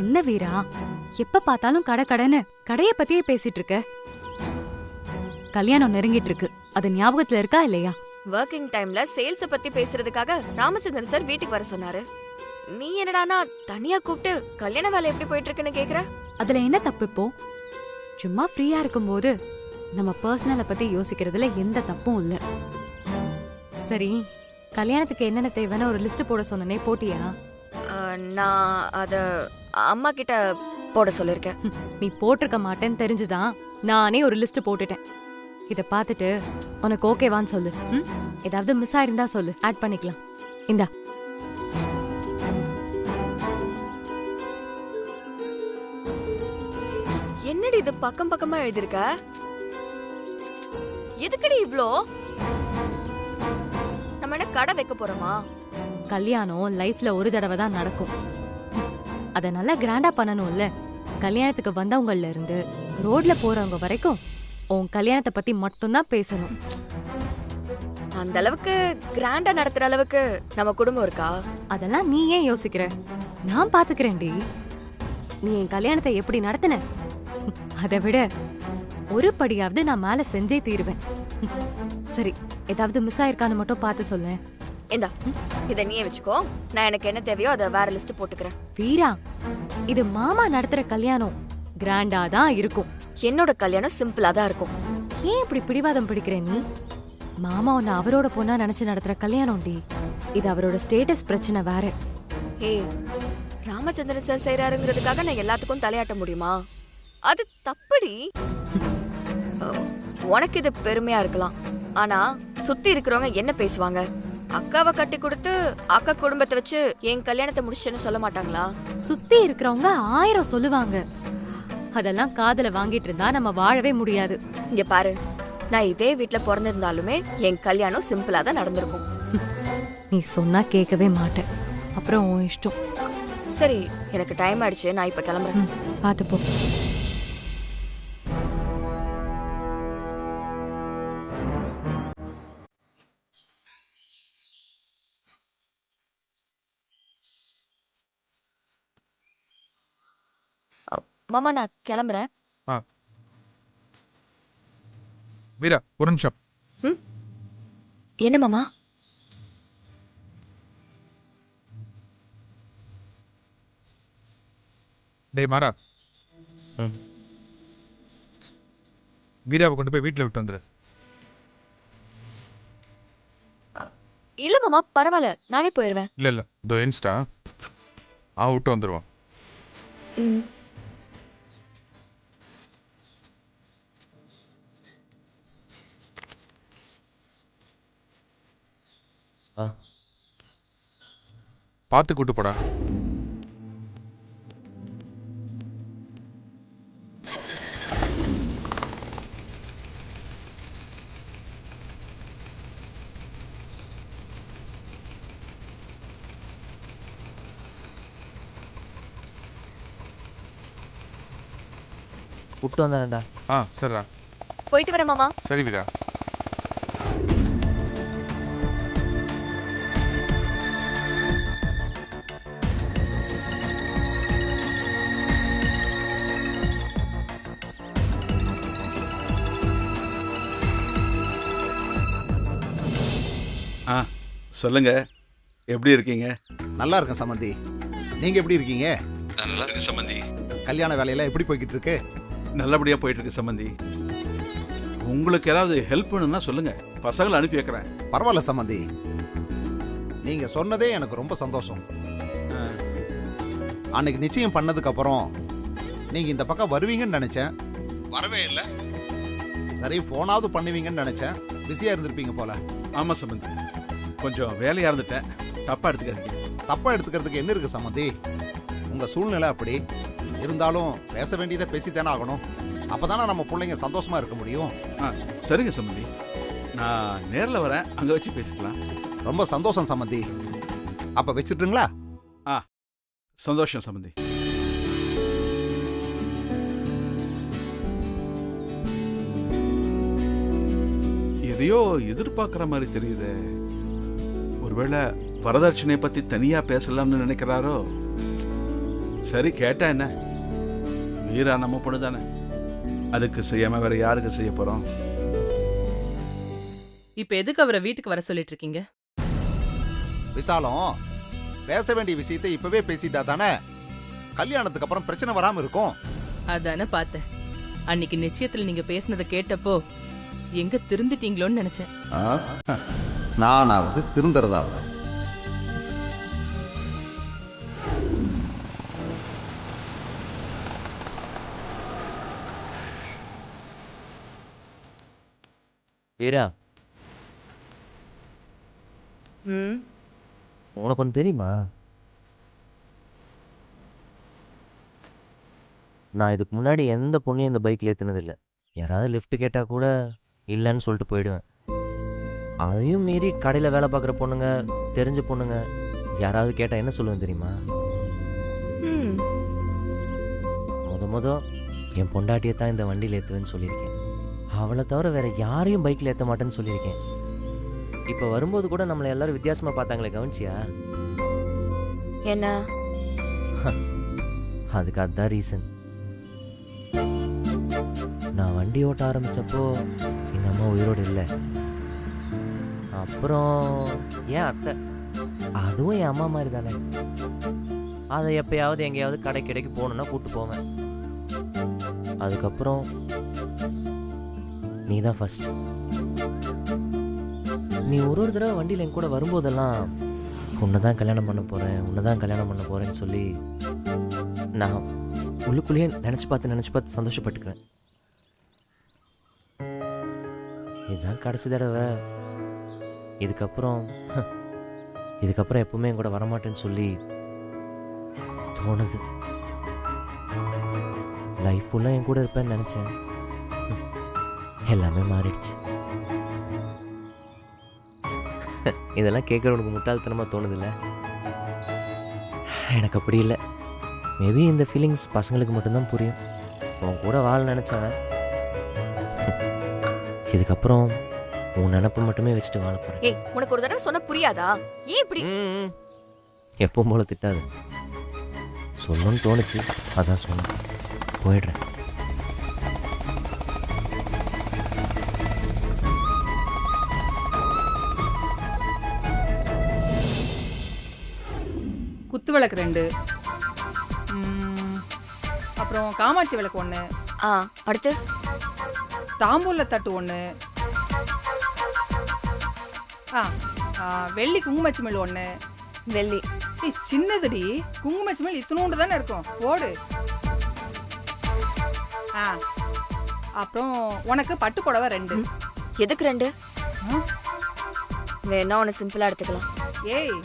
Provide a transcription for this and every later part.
என்ன வீரா, எப்ப பார்த்தாலும் கடை கடைன்னு கடைய பத்தியே பேசிட்டு இருக்க? கல்யாணம் நெருங்கிட்டு இருக்கு, அது ஞாபகத்துல இருக்கா இல்லையா? ஒர்க்கிங் டைம்ல சேல்ஸ் பத்தி பேசுறதுக்காக ராமச்சந்திரன் சார் வீட்டுக்கு வர சொன்னாரு. நீ என்னடானா தனியா கூப்பிட்டு கல்யாண வேலை எப்படி போயிட்டு இருக்குன்னு கேக்குற? அதுல என்ன தப்பு இப்போ? சும்மா ஃப்ரீயா இருக்கும்போது நம்ம பர்சனலை பத்தி யோசிக்கிறதுல எந்த தப்பும் இல்ல. சரி, கல்யாணத்துக்கு என்னென்ன தேவைன்னு ஒரு லிஸ்ட் போட சொன்னனே, போட்டியா? நான் அத அம்மா கிட்ட போட சொல்லிருக்கேன். நீ போட்டிருக்க மாட்டேன்னு தெரிஞ்சுதான் நானே ஒரு லிஸ்ட் போட்டுட்டேன். இத பார்த்துட்டு உனக்கு ஓகேவான்னு சொல்லு. ஏதாவது மிஸ் ஆயிருந்தா சொல்லு, ஆட் பண்ணிக்கலாம். இந்தா. என்னடி இது பக்கம் பக்கமா எழுதிருக்க? எதுக்குடி இவ்ளோ? நம்ம என்ன கடை வைக்க போறோமா? கல்யாணம் லைஃப்ல ஒரு தடவை தான் நடக்கும். அத நல்லா கிராண்டா பண்ணணும்ல. கல்யாணத்துக்கு வந்தவங்கல இருந்து ரோட்ல போறவங்க வரைக்கும் உன் கல்யாணத்தை பத்தி மட்டும்தான் பேசணும். அந்த அளவுக்கு கிராண்டா நடத்துற அளவுக்கு நம்ம குடும்பம் இருக்கா? அதெல்லாம் நீ ஏன் யோசிக்கிற? நான் பாத்துக்கிறேன்டி. நீ என் கல்யாணத்தை எப்படி நடத்தின, அதை விட ஒரு படியாவது நான் மேல செஞ்சே தீருவேன். சரி, ஏதாவது மிஸ் ஆயிருக்கான்னு மட்டும் பார்த்து சொல்ல. இந்தா, இத நீயே வச்சுக்கோ. நான் எனக்கு என்ன தேவையோ அதை வேற லிஸ்ட் போட்டுக்கிறேன். வீரா, இது மாமா நடத்துற கல்யாணம், கிராண்டா தான் இருக்கும். என்னோட கல்யாணம் சிம்பிளா தான் இருக்கும். ஏன் இப்படி பிடிவாதம் பிடிக்கிற நீ? மாமா உன்னை அவரோட பொண்ணா நினைச்சு நடத்துற கல்யாணம் டி. இது அவரோட ஸ்டேட்டஸ் பிரச்சனை வேற. ஏய், ராமச்சந்திரன் சார் செய்யறாருங்கிறதுக்காக நான் எல்லாத்துக்கும் தலையாட்ட முடியுமா? அது தப்புடி. உனக்கு இது பெருமையா இருக்கலாம், ஆனா சுத்தி இருக்கிறவங்க என்ன பேசுவாங்க? அக்காவை கட்டி கொடுத்து அக்கா குடும்பத்தை வச்சு என் கல்யாணத்தை முடிச்சுன்னு சொல்ல மாட்டாங்களா? சுத்தி இருக்கிறவங்க 1000 சொல்லுவாங்க. அதெல்லாம் காதுல வாங்கிட்டு இருந்தா நம்ம வாழவே முடியாது. இங்க பாரு, நான் இதே வீட்ல பிறந்திருந்தாலுமே என் கல்யாணம் சிம்பிளா தான் நடந்திருக்கும். நீ சொன்னா கேட்கவே மாட்டேன். அப்புறம் உன் இஷ்டம். சரி, எனக்கு டைம் ஆயிடுச்சு, நான் இப்ப கிளம்புறேன். பாத்து போ. மாமா, நான் கிளம்புறேன். வீரா, ஒரு நிமிஷம். என்ன மாமா? டேய் மாறா, வீராவை கொண்டு போய் வீட்டில் விட்டு வந்துரு. இல்ல மாமா, பரவாயில்ல, நானே போயிருவேன். இல்லை இல்லை, இதோ இன்ஸ்டா விட்டு வந்துடுவான். பார்த்து கூட்டு போடா. கூப்பிட்டு வந்தானடா. சரிடா. போயிட்டு வரேன் மாமா. சரி வீரா. சொல்லுங்க, எப்படி இருக்கீங்க? நல்லா இருக்கேன் சம்பந்தி. நீங்க எப்படி இருக்கீங்க? நல்லா இருக்கு சம்பந்தி. கல்யாண வேலையெல்லாம் எப்படி போய்கிட்டு இருக்கு? நல்லபடியா போயிட்டு இருக்கு சம்பந்தி. உங்களுக்கு ஏதாவது ஹெல்ப் வேணும்னா சொல்லுங்க, பசங்களை அனுப்பி வைக்கிறேன். பரவாயில்ல சம்பந்தி, நீங்க சொன்னதே எனக்கு ரொம்ப சந்தோஷம். அன்னைக்கு நிச்சயம் பண்ணதுக்கு அப்புறம் நீங்க இந்த பக்கம் வருவீங்கன்னு நினைச்சேன், வரவே இல்லை. சரி, போனாவது பண்ணுவீங்கன்னு நினைச்சேன், பிஸியா இருந்திருப்பீங்க போல. ஆமா சம்பந்தி, கொஞ்சம் வேலையா இருந்துட்டேன், தப்பா எடுத்துக்காதீங்க. தப்பா எடுத்துக்கிறதுக்கு என்ன இருக்கு சம்பந்தி? உங்க சூழ்நிலை அப்படி இருந்தாலும் பேச வேண்டியதை பேசித்தானே ஆகணும். அப்பதானே நம்ம பிள்ளைங்க சந்தோஷமா இருக்க முடியும். சரிங்க சம்பந்தி, நான் நேரில் வரேன், அங்க வச்சு பேசிக்கலாம். ரொம்ப சந்தோஷம் சம்பந்தி. அப்ப வச்சுட்டுங்களா? சந்தோஷம் சம்பந்தி. எதையோ எதிர்பார்க்கிற மாதிரி தெரியுது. ஒருவேளை வரதட்சணை பத்தி தனியா பேசலாம்னு நினைக்கிறாரோ? சரி கேட்டா என்ன, வீரா நம்ம பொண்ணு தானே, அதுக்கு செய்யாம வேற யாருக்கு செய்ய போறோம்? இப்ப எதுக்கு அவரை வீட்டுக்கு வர சொல்லிட்டு இருக்கீங்க? விசாலம், பேச வேண்டிய விஷயத்தை இப்பவே பேசிட்டா தானே கல்யாணத்துக்கு அப்புறம் பிரச்சனை வராம இருக்கும். அதானே பார்த்தேன். அன்னைக்கு நிச்சயத்துல நீங்க பேசினதை கேட்டப்போ எங்க திருந்துட்டீங்களோன்னு நினைச்சேன். நானாவது திருந்துறதாவது. வீரா, ம் உனக்கு ஒன்று தெரியுமா? நான் இதுக்கு முன்னாடி எந்த பொண்ணையும் இந்த பைக்கில் ஏற்றுனதில்லை. யாராவது லிஃப்ட் கேட்டால் கூட இல்லைன்னு சொல்லிட்டு போயிடுவேன். அதையும் மீறி கடையில் வேலை பார்க்குற பொண்ணுங்க, தெரிஞ்ச பொண்ணுங்க யாராவது கேட்டால் என்ன சொல்லுவேன் தெரியுமா? ம் முத என் பொண்டாட்டியை தான் இந்த வண்டியில் ஏற்றுவேன்னு சொல்லியிருக்கேன். அவளை தவிர வேற யாரையும் பைக்கில் ஏற்ற மாட்டேன்னு சொல்லியிருக்கேன். இப்போ வரும்போது கூட நம்மளை எல்லாரும் வித்தியாசமாக பார்த்தாங்களே, கவனிச்சியா? என்ன? அதுக்கு அதுதான் ரீசன். நான் வண்டி ஓட்ட ஆரம்பித்தப்போ எங்கள் அம்மா உயிரோடு இல்லை. அப்புறம் ஏன் அத்தை, அதுவும் என் அம்மா மாதிரி தானே. அதை எப்பயாவது எங்கேயாவது கடைக்கு போகணுன்னா கூப்பிட்டு போவேன். அதுக்கப்புறம் நீ தான் ஃபர்ஸ்ட். நீ ஒரு தடவை வண்டியில் என் கூட வரும்போதெல்லாம் உன்னை தான் கல்யாணம் பண்ண போகிறேன்னு சொல்லி நான் உள்ளுக்குள்ளேயே நினச்சி பார்த்து சந்தோஷப்பட்டுக்கிறேன். இதுதான் கடைசி தடவை. இதுக்கப்புறம் எப்பவுமே என் கூட வரமாட்டேன்னு சொல்லி தோணுது. லைஃப் ஃபுல்லாக என் கூட இருப்பேன்னு நினச்சேன். எல்லாமே மாறிடுச்சு. இதெல்லாம் கேட்குறவனுக்கு முட்டாள்தனமாக தோணுதில்ல? எனக்கு அப்படி இல்லை. மேபி இந்த ஃபீலிங்ஸ் பசங்களுக்கு மட்டும்தான் புரியும். உன் கூட வாழ நினச்சவன் இதுக்கப்புறம் உன் நினப்பை மட்டுமே வச்சுட்டு வாழ போகிறேன். ஏய், உனக்கு ஒரு தடவை சொன்ன புரியாதா? ஏன் இப்படி? எப்பவும் போல திட்டாது. சொல்லணும்னு தோணுச்சு, அதான் சொன்னேன். போயிடுறேன். குத்து விளக்கு 2, அப்புறம் காமாட்சி விளக்கு 1, அடுத்து தாம்பூல தட்டு 1, வெள்ளி குங்குமச்சிமிழ் 1. வெள்ளி சின்னதுடி, குங்குமச்சிமிழ் இத்தினோண்டு தானே இருக்கும், போடு. அப்புறம் உனக்கு பட்டு புடவை 2. எதுக்கு 2? வேணா ஒன்று சிம்பிளா எடுத்துக்கலாம். ஏய்,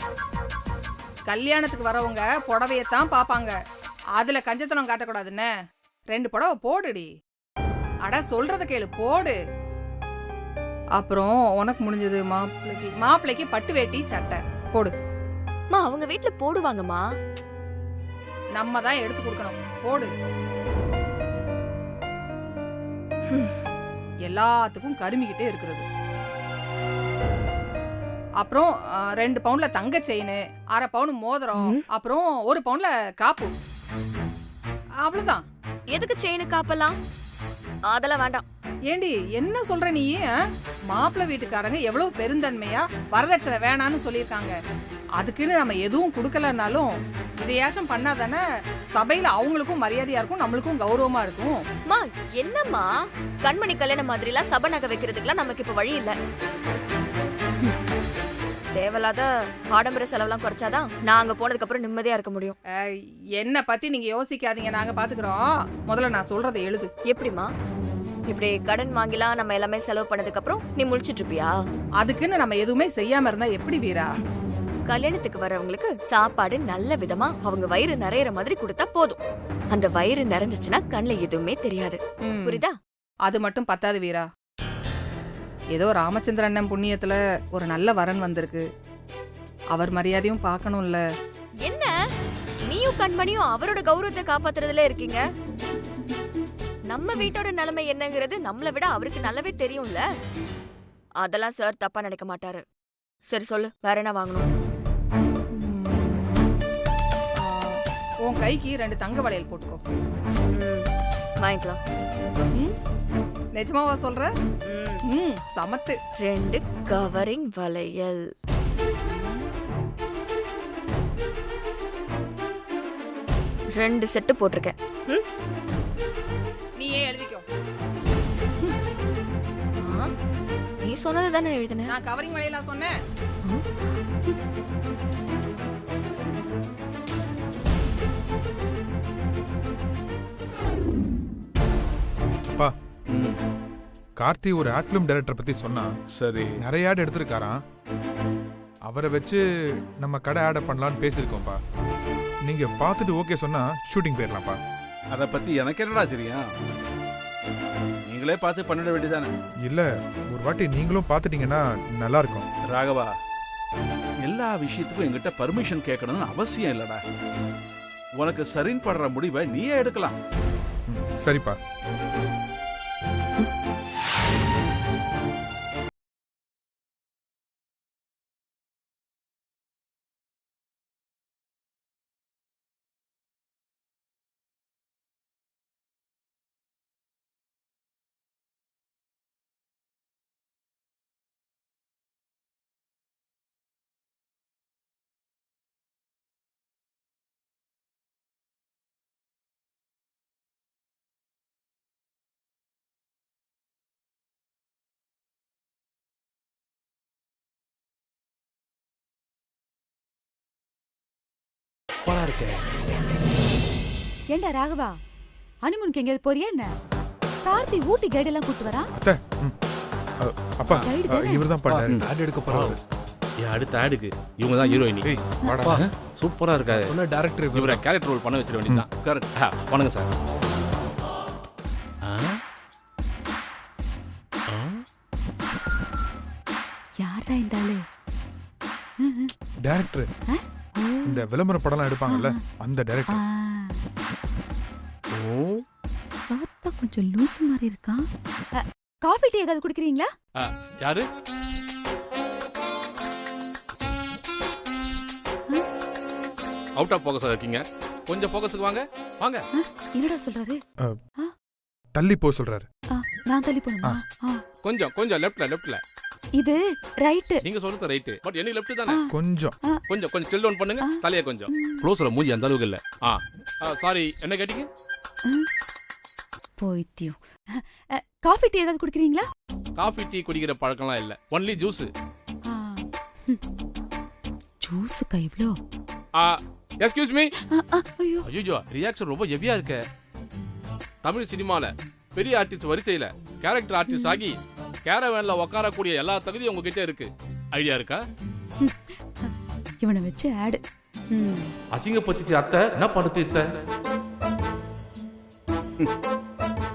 கல்யாணத்துக்கு வரவங்க புடவையத்தான் பாப்பாங்க, அதுல கஞ்சத்தனம் காட்டக்கூடாதுன்னு 2 புடவை போடுடி. அட சொல்றத கேளு, போடு. அப்புறம் உனக்கு முடிஞ்சது மாப்பிள்ளைக்கு பட்டு வேட்டி சட்டை போடு. அவங்க வீட்டுல போடுவாங்கம்மா, நம்ம தான் எடுத்து கொடுக்கணும், போடு. எல்லாத்துக்கும் கருமிக்கிட்டே இருக்கிறது. அப்புறம் 2 பவுன்ல தங்க செயின், 1/2 பவுன் மோதிரம், அப்புறம் 1 பவுன்ல காப்பு. அவ்வளவுதான். எதுக்கு செயின் காப்பெல்லாம்? அதெல்லாம் வேண்டாம். ஏண்டி என்ன சொல்ற நீ? மாப்பிள்ளை வீட்டுக்காரங்க எவ்வளவு பெருந்தன்மையா வரதட்சணை வேணான்னு சொல்லியிருக்காங்க. அதுக்குன்னு நம்ம எதுவும் கொடுக்கலனாலும் இதையாச்சும் பண்ணாதானே சபையில அவங்களுக்கும் மரியாதையா இருக்கும், நம்மளுக்கும் கௌரவமா இருக்கும். என்னம்மா கண்மணி கல்யாணம் மாதிரி எல்லாம் சபை நகை வைக்கிறதுக்குலாம் நமக்கு இப்ப வழி இல்ல. தேவையில்லாத ஆடம்பர செலவெல்லாம் குறைச்சாதான் நான் அங்க போனதுக்கு அப்புறம் நிம்மதியா இருக்க முடியும். என்ன பத்தி நீங்க யோசிக்காதீங்க, நாங்க பாத்துக்கிறோம். முதல்ல நான் சொல்றதை எழுது. எப்படிமா? இப்படி கடன் வாங்கிலாம் நம்ம எல்லாமே செலவு பண்ணதுக்கு அப்புறம் நீ முழிச்சிட்டு இருப்பியா? அதுக்குன்னு நம்ம எதுவுமே செய்யாம இருந்தா எப்படி வீரா? கல்யாணத்துக்கு வரவங்களுக்கு சாப்பாடு நல்ல விதமா அவங்க வயிறு நிறையற மாதிரி கொடுத்தா போதும். அந்த வயிறு நிறைஞ்சிச்சுன்னா கண்ணுல எதுவுமே தெரியாது. புரியுதா? அது மட்டும் பத்தாது வீரா. ஏதோ ராமச்சந்திர அண்ணன் புண்ணியத்துல ஒரு நல்ல வரன் வந்திருக்கு, அவர் மரியாதையும் பார்க்கணும்ல. என்ன நீயும் கண்மணியும் அவரோட கௌரவத்தை காப்பாத்துறதுல இருக்கீங்க? நம்ம வீட்டோட நிலைமை என்னங்கிறது நம்மளை விட அவருக்கு நல்லாவே தெரியும்ல. அதெல்லாம் சார் தப்பா நினைக்க மாட்டாரு. சரி சொல்லு, வேற என்ன வாங்கணும்? உன் கைக்கு 2 தங்க வளையல் போட்டுக்கோ. வாங்கிக்கலாம். ம்? நிஜமாவா சொல்ற? ம், சமத்து. 2 கவரிங் வளையல். ரெண்டு செட்டு போட்டிருக்கேன். ம்? நீயே எழுதிக்கோ. ஆ, நீ சொன்னது தானே எழுதினேன். நான் கவரிங் வளையலா சொன்னேன்? அப்பா, ம், கார்த்தி ஒரு ஆட் ஃபிலிம் டைரக்டர் பத்தி சொன்னா. சரி. நிறைய ஆட் எடுத்திருக்காராம். அவரை வச்சு நம்ம கடை ஆட பண்ணலான்னு பேசியிருக்கோம்ப்பா. நீங்க பார்த்துட்டு ஓகே சொன்னா ஷூட்டிங் போயிடலாம்ப்பா. அதை பத்தி எனக்கு என்னடா தெரியும்? நீங்களே பார்த்து பண்ணிட வேண்டியதானே. இல்ல, ஒரு வாட்டி நீங்களும் பார்த்துட்டீங்கன்னா நல்லா இருக்கும். ராகவா, எல்லா விஷயத்துக்கும் என்கிட்ட பர்மிஷன் கேட்கணும்னு அவசியம் இல்லடா. உனக்கு சரின்னு படுற முடிவை நீயே எடுக்கலாம். சரிப்பா. ஏண்டா ராகவா, ஹனிமூனுக்கு எங்கேயாவது போறியா என்ன? கார்த்தி ஊட்டி கைடு எல்லாம் கூட்டு வரா? அத்தை, அப்பா, கைடு தானே? இவர்தான் பண்ணாரு. ஆட் எடுக்க போறாரு. என் அடுத்த ஆடுக்கு இவங்க தான் ஹீரோயினி. ஏய், வாடா. சூப்பரா இருக்காது. சொன்ன டைரக்டர் இவரை கேரக்டர் ரோல் பண்ண வச்சிட வேண்டியதான். கரெக்ட். வணக்கம் சார். யாரா இந்த ஆளு? டைரக்டர். இந்த விளம்பர படம்லாம் எடுப்பாங்கல்ல, அந்த டைரக்டர். பார்த்தா கொஞ்சம் லூசு மாதிரி இருக்கான். காஃபி டீ ஏதாவது குடிக்கிறீங்களா? யாரு? அவுட் ஆஃப் ஃபோக்கஸா இருக்கீங்க. கொஞ்சம் ஃபோக்கஸுக்கு வாங்க. வாங்க. என்னடா சொல்றாரு? தள்ளி போ சொல்றாரு. நான் தள்ளி போணுமா? கொஞ்சம் கொஞ்சம் லெஃப்ட்ல. இது ரைட். நீங்க சொல்றது ரைட். பட் என்ன லெஃப்ட் தானே? கொஞ்சம் கொஞ்சம் கொஞ்சம் செல் டவுன் பண்ணுங்க. தலைய கொஞ்சம். க்ளோஸ்ல மூஞ்சி அந்த அளவுக்கு இல்ல. சாரி, என்ன கேட்டீங்க? போய்த்தியும். காஃபி டீ ஏதாவது குடிக்கிறீங்களா? காஃபி டீ குடிக்கிற பழக்கம்லாம் இல்ல. Only juice. ஜூஸுக்கா இவ்ளோ? Excuse me. ஐயோ ஐயோ, ரியாக்ஷன் ரொம்ப ஹெவியா இருக்கு. தமிழ் சினிமால பெரிய ஆர்டிஸ்ட் வரிசையில கேரக்டர் ஆர்டிஸ்ட் ஆகி கேரவேன்ல உட்காரக்கூடிய எல்லா தகுதியும் உங்ககிட்ட இருக்கு. ஐடியா இருக்கா? இவனை வச்சு ஆடு. அசிங்கப்பட்டுச்சு அத்தை. என்ன பண்ணுது இத்த?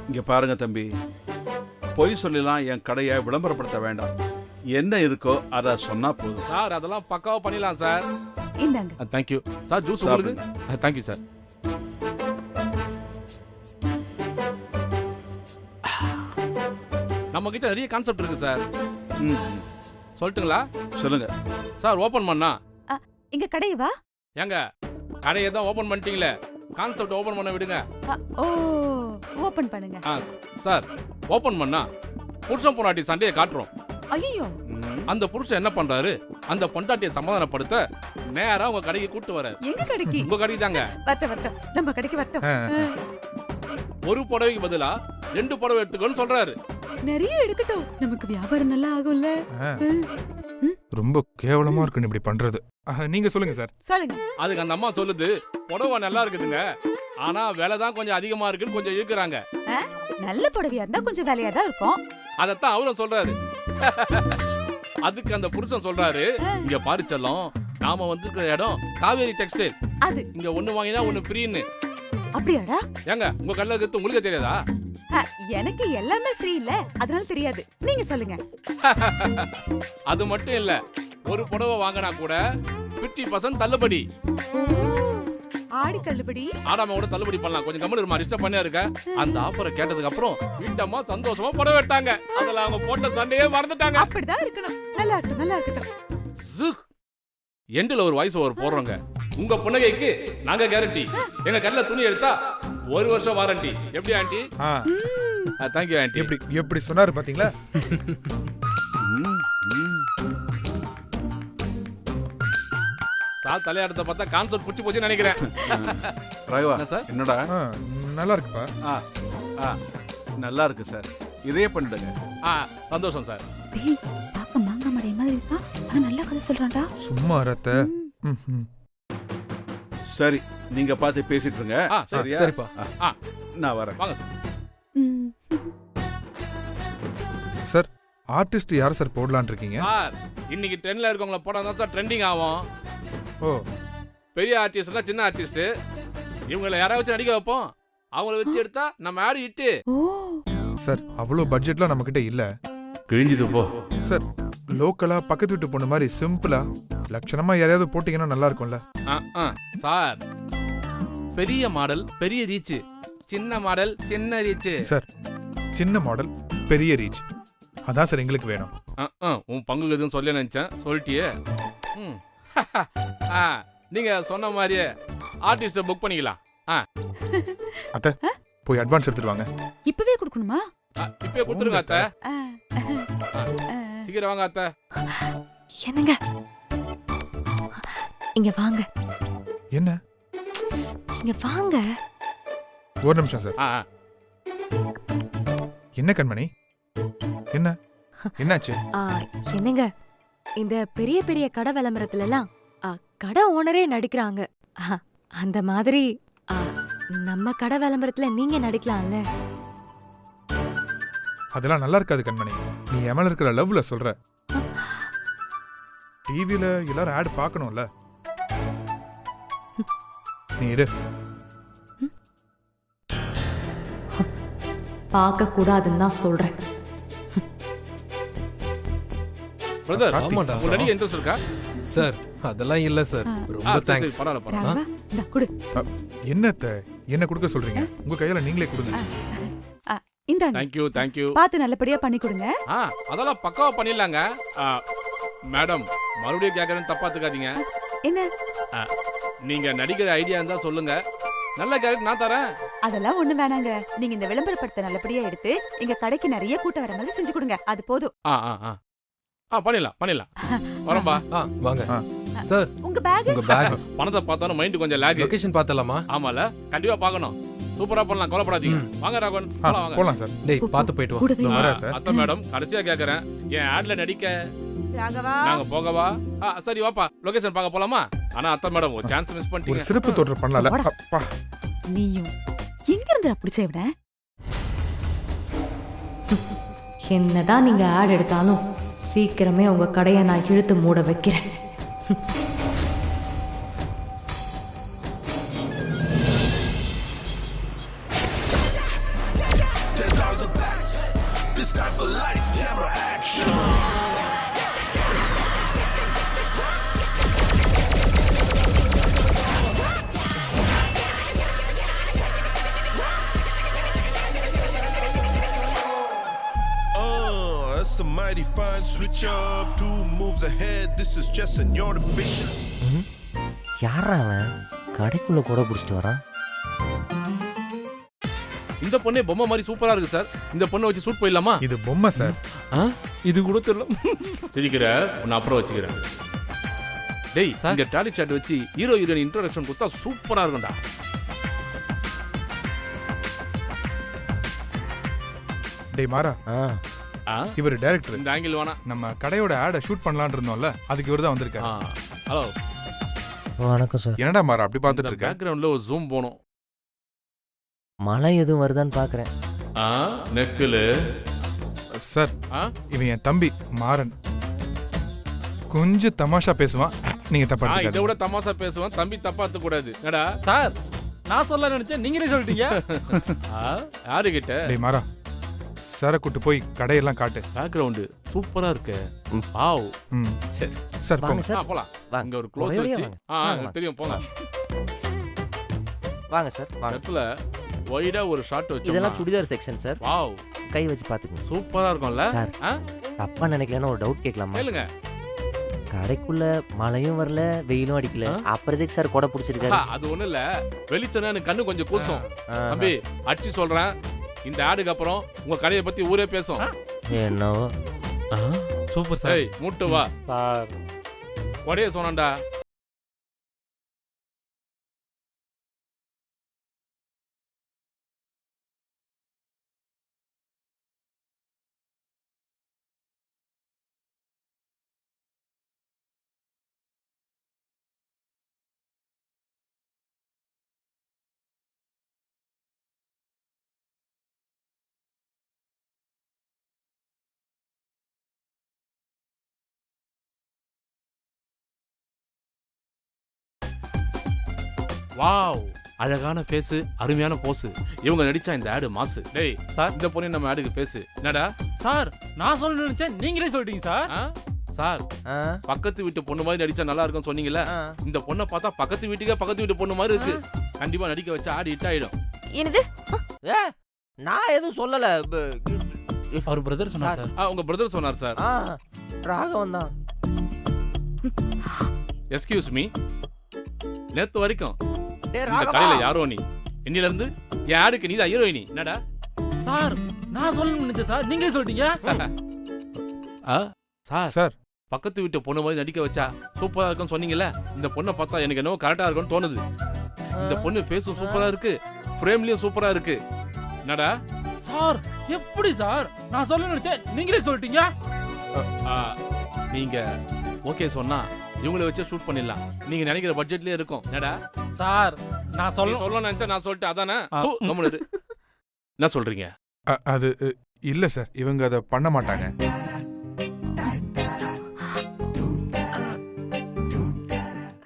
இங்க பாருங்க தம்பி, பொய் சொல்லலாம் என் கடையை விளம்பரப்படுத்த வேண்டாம். என்ன இருக்கோ அதை சொன்னா போதும். சார், அதெல்லாம் பக்காவா பண்ணிடலாம் சார். இந்தாங்க. Thank you sir. ஜூஸ் உங்களுக்கு. Thank you sir. நம்ம கிட்ட நிறைய கான்செப்ட் இருக்கு சார். சொல்லட்டுங்களா? சொல்லுங்க சார். ஓபன் பண்ணா இங்க கடையவா? ஏங்க, கடையை தான் ஓபன் பண்ணிட்டீங்களே, கான்செப்ட் ஓபன் பண்ண விடுங்க. ஓ, ஓபன் பண்ணுங்க. சார், ஓபன் பண்ணா புருஷன் பொண்டாட்டி சண்டையை காட்டுறோம். ஐயோ, அந்த புருஷன் என்ன பண்றாரு? அந்த பொண்டாட்டியை சமாதானப்படுத்த நேரா உங்க கடைக்கு கூட்டு வர. எங்க கடைக்கு? உங்க கடைக்கு தாங்க. வரட்டும், நம்ம கடைக்கு வரட்டும். ஒரு புடவைக்கு பதிலா 2 புடவை எடுத்துக்கோன்னு சொல்றாரு. நிறைய எடுக்கட்டும், நமக்கு வியாபாரம் நல்லா ஆகும்ல. ரொம்ப கேவலமா இருக்கு இப்படி பண்றது. நீங்க சொல்லுங்க சார். சொல்லுங்க. அதுக்கு அந்த அம்மா சொல்லுது, புடவை நல்லா இருக்குதுங்க, ஆனா விலை தான் கொஞ்சம் அதிகமா இருக்குன்னு கொஞ்சம் இருக்கிறாங்க. நல்ல புடவையா இருந்தா கொஞ்சம் விலையா தான் இருக்கும். அதத்தான் அவரும் சொல்றாரு. அதுக்கு அந்த புருஷன் சொல்றாரு, இங்க பாரு செல்லம், நாம வந்திருக்கிற இடம் காவேரி டெக்ஸ்டைல். அது இங்க ஒண்ணு வாங்கினா ஒண்ணு ஃப்ரீன்னு. அப்படியாடா? ஏங்க, உங்க கல்ல இருக்கிறது உங்களுக்கு தெரியாதா? எனக்கு எல்லாமே ஃப்ரீ இல்ல, அதனால தெரியாது. நீங்க சொல்லுங்க. அது மட்டும் இல்ல, ஒரு புடவை வாங்கினா கூட 50% தள்ளுபடி. ஆடி தள்ளுபடி? ஆடாம கூட தள்ளுபடி பண்ணலாம். கொஞ்சம் கம்மி இருமா, டிஸ்டர்ப் பண்ணே இருக்க. அந்த ஆஃபரை கேட்டதுக்கு அப்புறம் வீட்டம்மா சந்தோஷமா புடவை எடுத்தாங்க. அதுல அவங்க போட்ட சண்டையே மறந்துட்டாங்க. அப்படிதான் இருக்கணும். நல்லா இருக்கட்டும், நல்லா இருக்கட்டும். எண்டில் ஒரு வாய்ஸ் ஓவர் போடுறோங்க. உங்க புன்னகைக்கு நாங்க கேரண்டி. எங்க கடையில துணி எடுத்தா 1 வருஷம் வாரண்டி. எப்படி ஆண்டி? Thank you aunty. எப்படி சொன்னாரு பாத்தீங்களா? சார் தலையாடத்தை பார்த்தா கான்செப்ட் புடிச்சு போச்சுன்னு நினைக்கிறேன். ராகவா சார் என்னடா? நல்லா இருக்குப்பா. நல்லா இருக்கு சார், இதே பண்ணிடுங்க. சந்தோஷம் சார். டேய் பாக்க மாங்கா மடை மாதிரி இருக்கா, ஆனா நல்ல கதை சொல்றான்டா. சும்மா ரத்த. சரி, நீங்க பார்த்து பேசிட்டு இருங்க. சரியா? சரிப்பா. நான் வரேன். வாங்க சார். சார் ஆர்டிஸ்ட் யார சார் போடலான்னு இருக்கீங்க? சார் இன்னைக்கு ட்ரெண்ட்ல இருக்கவங்கள போட்டா தான் சார் ட்ரெண்டிங் ஆகும். ஓ, பெரிய ஆர்டிஸ்ட்னா சின்ன ஆர்டிஸ்ட் இவங்களை யாராவது வச்சு நடிக்க வைப்போம். அவங்கள வச்சு எடுத்தா நம்ம ஆடு இட்டு. சார் அவ்வளோ பட்ஜெட்லாம் நம்ம கிட்ட இல்ல. கிழிஞ்சது போ. சார் லோக்கலா பக்கத்து வீட்டு பொண்ணு மாதிரி சிம்பிளா லட்சணமா யாரையாவது போட்டீங்கன்னா நல்லா இருக்கும்ல. சார் பெரிய மாடல் பெரிய ரீச், சின்ன மாடல் சின்ன ரீச். சார் சின்ன மாடல் பெரிய ரீச், அதான் சார் எங்களுக்கு வேணும். உன் பங்கு எதுவும் சொல்ல நினைச்சேன், சொல்லிட்டியே. நீங்க சொன்ன மாதிரியே ஆர்டிஸ்ட புக் பண்ணிக்கலாம். அத்தை போய் அட்வான்ஸ் எடுத்துட்டு வாங்க. இப்பவே கொடுக்கணுமா? இப்பவே கொடுத்துருங்க அத்தை. சீக்கிரம் வாங்க அத்தை. என்னங்க இங்க வாங்க. என்ன? இங்க வாங்க. ஒரு நிமிஷம் சார். என்ன கண்மணி, என்ன என்னாச்சு? என்னங்க இந்த பெரிய பெரிய கடை விளம்பரத்துல எல்லாம் கடை ஓனரே நடிக்கிறாங்க. அந்த மாதிரி நம்ம கடை விளம்பரத்துல நீங்க நடிக்கலாம்ல. அதெல்லாம் நல்லா இருக்காது கண்மணி, நீ எமல இருக்கிற லவ்ல சொல்ற. டிவில எல்லாரும் ஆட் பார்க்கணும்ல. நீ இரு. பார்க்க கூடாதுன்னு தான் சொல்றேன். பிரதர், ஆமாடா. உங்களுக்கு நடிக்க இன்ட்ரெஸ்ட் இருக்கா? சார் அதெல்லாம் இல்ல சார், ரொம்ப தேங்க்ஸ். பரவாயில்ல. ராகவா இந்தா குடு. என்னத்த என்ன கொடுக்க சொல்றீங்க? உங்க கையில நீங்களே கொடுங்க. இந்தாங்க. Thank you thank you. பார்த்து நல்லபடியா பண்ணி கொடுங்க. அதெல்லாம் பக்காவா பண்ணிடலாங்க. மேடம் மறுபடியும் கேட்கறேன்னு தப்பாத்துக்காதீங்க. என்ன? நீங்க நடிக்கிற ஐடியா இருந்தா சொல்லுங்க, நல்ல கேரக்டர் நான் தரேன். அதெல்லாம் ஒண்ணு வேணாங்க, நீங்க இந்த விளம்பரப்படத்தை நல்லபடியா எடுத்து எங்க கடைக்கு நிறைய கூட்டம் வர மாதிரி செஞ்சு கொடுங்க, அது போதும். பண்ணிடலாம். வரம்பா. வாங்க சார். உங்க பேக். உங்க பேக். பணத்தை பார்த்தாலும் மைண்ட் கொஞ்சம் லாக். லொகேஷன் பார்த்தலாமா? ஆமால, கண்டிப்பா பார்க்கணும். சூப்பரா பண்ணலாம், கவலைப்படாதீங்க. வாங்க ராகவன், போலாம் சார். டேய் பார்த்து போயிட்டு வா. அத்தை மேடம், கடைசியா கேக்குறேன், என் ஆட்ல நடிக்க ராகவா நாங்க போகவா? சரி வாப்பா, லொகேஷன் பார்க்க போலாமா? ஆனா அத்தை மேடம் ஒரு சான்ஸ் மிஸ் ஒரு பண்ணிட்டீங்க. சிறப்பு தோற்றம் பண்ணலாம்ல. அப்பா நீயும் எங்க இருந்து பிடிச்ச இவன? என்னதான் நீங்க ஆட் எடுத்தாலும் சீக்கிரமே உங்க கடையை நான் இழுத்து மூட வைக்கிறேன். That's a mighty fine switch up. 2 moves ahead. This is just an audition. யாரா அவன் கடைக்குள்ள கூட பிடிச்சிட்டு வரான்? இந்த பொண்ணே பொம்மை மாதிரி சூப்பரா இருக்கு சார். இந்த பொண்ணை வச்சு ஷூட் போயிடலாமா? இது பொம்மை சார். இது கூட தெரியல. சிரிக்கிற உன்னை அப்புறம் வச்சுக்கிறேன். டேய், இந்த டாலி சாட் வச்சு ஹீரோ ஹீரோயின் இன்ட்ரோடக்ஷன் கொடுத்தா சூப்பரா இருக்கும்டா. டேய் மாறா, இவர் டைரக்டர். இந்த ஆங்கிள் வேணா. நம்ம கடையோட ஆட ஷூட் பண்ணலாம்னு இருந்தோம்ல, அதுக்கு இவர் தான் வந்திருக்காரு. ஹலோ. வணக்கம் சார். என்னடா மாறா அப்படி பார்த்துட்டு இருக்க? பேக்ரவுண்ட்ல ஒரு ஜூம் போணும். மழை எதுவும் வருதான்னு பாக்குறேன். நெக்கில் சார், இவன் என் தம்பி மாறன். கொஞ்சம் தமாஷா பேசுவான், நீங்க தப்பா இதை எடுத்துக்காதீங்க. விட தமாஷா பேசுவான், தம்பி தப்பாத்து கூடாது. என்னடா சார், நான் சொல்ல நினைச்சேன், நீங்களே சொல்லிட்டீங்க. யாரு கிட்ட? டேய் மாறா, சார கூட்டு போய் கடையெல்லாம் காட்டு. பேக்ரவுண்ட் சூப்பரா இருக்கு. வாவ். சரி சார், வாங்க சார். போலாம். அங்க ஒரு க்ளோஸ் ஒரேடியா வச்சு. வாங்க. தெரியும், போங்க. வாங்க சார், வாங்க. இடத்துல வைடா ஒரு ஷாட் வச்சு. இதெல்லாம் சுடிதார் செக்ஷன் சார். வாவ். கை வச்சு பாத்துக்கங்க. சூப்பரா இருக்கும்ல சார். தப்பா நினைக்கலன்னா ஒரு டவுட் கேட்கலாமா? கேளுங்க. கடைக்குள்ள மழையும் வரல வெயிலும் அடிக்கல அப்புறம் எதுக்கு சார் கொடை பிடிச்சிருக்காரு? அது ஒண்ணும் இல்ல, வெளிச்சம் எனக்கு கண்ணு கொஞ்சம் கூசும். தம்பி அடிச்சு சொல்றேன், இந்த ஆடுக்கு அப்புறம் உங்க கடையை பத்தி ஊரே பேசும். என்னவோ. Super sir. ஏய் மூட்டு வா சார். கொடைய சொன்னான்டா. வாவ், அழகான பேசு, அருமையான போஸ். இவங்க நடிச்சா இந்த ஆடு மாசு. டேய் சார். இந்த பொண்ணு நம்ம ஆடுக்கு பேசு. என்னடா சார் நான் சொல்லணும்னு நினைச்சேன், நீங்களே சொல்லிட்டீங்க சார். சார், பக்கத்து வீட்டு பொண்ணு மாதிரி நடிச்சா நல்லா இருக்கும்னு சொன்னீங்கல்ல, இந்த பொண்ணை பார்த்தா பக்கத்து வீட்டு பொண்ணு மாதிரி இருக்கு. கண்டிப்பா நடிக்க வச்சா ஆடு ஹிட் ஆயிடும். என்னது? நான் எதுவும் சொல்லல. அவர் பிரதர் சொன்னார் சார். உங்க பிரதர் சொன்னார் சார். ராகவன் தான். எஸ்கியூஸ் மீ, நேத்து வரைக்கும் டேய் இந்த ராகவா. கடையில யாரோ நீ, இன்னில இருந்து என் ஆடுக்கு நீ தான் ஹீரோயினி. என்னடா சார் நான் சொல்லணும்னு நினைச்சேன் சார், நீங்களே சொல்லிட்டீங்க. சார் சார் பக்கத்து வீட்டு பொண்ணு மாதிரி நடிக்க வச்சா சூப்பரா இருக்கும்னு சொன்னீங்கல்ல, இந்த பொண்ணை பார்த்தா எனக்கு என்னவோ கரெக்டா இருக்கும்னு தோணுது. இந்த பொண்ணு ஃபேஸும் சூப்பரா இருக்கு, ஃப்ரேம்லயும் சூப்பரா இருக்கு. என்னடா சார் எப்படி சார் நான் சொல்லணும்னு நினைச்சேன், நீங்களே சொல்லிட்டீங்க. நீங்க ஓகே சொன்னா இவங்களை வச்சு ஷூட் பண்ணிடலாம். நீங்க நினைக்கிற பட்ஜெட்லயே இருக்கும். என்னடா சார் நான் சொல்ல நினைச்சா நான் சொல்லிட்டேன், அதானே? கம்முனு இரு. என்ன சொல்றீங்க? அது இல்ல சார், இவங்க அதை பண்ண மாட்டாங்க.